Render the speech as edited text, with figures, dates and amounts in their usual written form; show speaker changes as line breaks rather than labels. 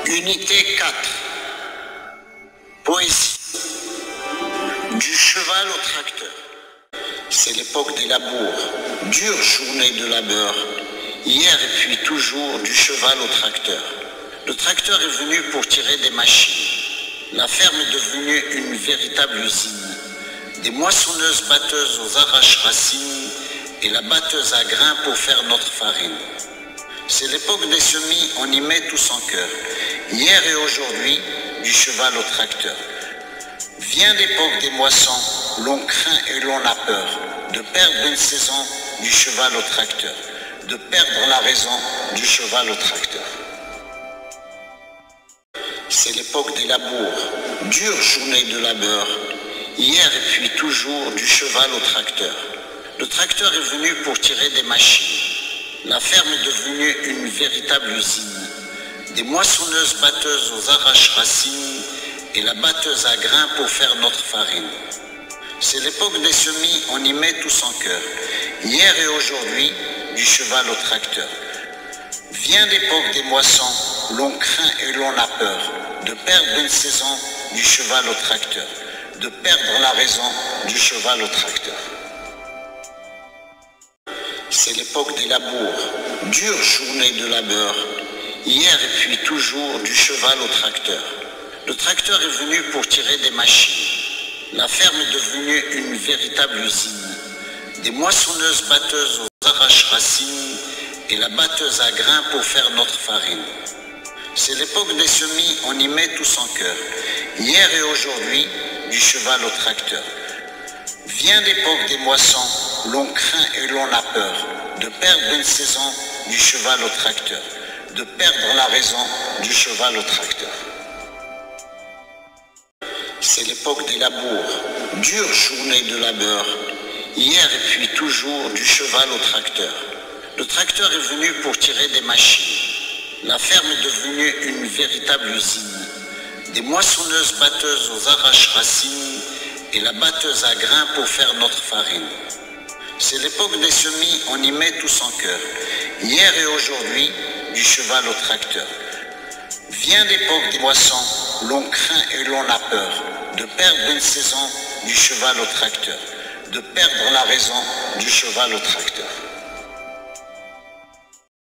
Unité 4. Poésie. Du cheval au tracteur. C'est l'époque des labours, dure journée de labeur. Hier et puis toujours du cheval au tracteur. Le tracteur est venu pour tirer des machines. La ferme est devenue une véritable usine. Des moissonneuses batteuses aux arraches-racines et la batteuse à grains pour faire notre farine. C'est l'époque des semis, on y met tout son cœur. Hier et aujourd'hui, du cheval au tracteur. Vient l'époque des moissons, l'on craint et l'on a peur de perdre une saison du cheval au tracteur, de perdre la raison du cheval au tracteur. C'est l'époque des labours, dure journée de labeur. Hier et puis toujours du cheval au tracteur. Le tracteur est venu pour tirer des machines. La ferme est devenue une véritable usine. Des moissonneuses batteuses aux arraches-racines et la batteuse à grains pour faire notre farine. C'est l'époque des semis, on y met tout son cœur. Hier et aujourd'hui, du cheval au tracteur. Vient l'époque des moissons, l'on craint et l'on a peur de perdre une saison du cheval au tracteur, de perdre la raison du cheval au tracteur. C'est l'époque des labours, dure journée de labeur. Hier et puis toujours du cheval au tracteur. Le tracteur est venu pour tirer des machines. La ferme est devenue une véritable usine. Des moissonneuses batteuses aux arraches-racines et la batteuse à grains pour faire notre farine. C'est l'époque des semis, on y met tout son cœur. Hier et aujourd'hui, du cheval au tracteur. Vient l'époque des moissons, l'on craint et l'on a peur de perdre une saison du cheval au tracteur, de perdre la raison du cheval au tracteur. C'est l'époque des labours, dure journée de labeur. Hier et puis toujours du cheval au tracteur. Le tracteur est venu pour tirer des machines. La ferme est devenue une véritable usine. Des moissonneuses batteuses aux arraches-racines et la batteuse à grains pour faire notre farine. C'est l'époque des semis, on y met tout son cœur. Hier et aujourd'hui, du cheval au tracteur. Vient l'époque des moissons, l'on craint et l'on a peur de perdre une saison du cheval au tracteur, de perdre la raison du cheval au tracteur.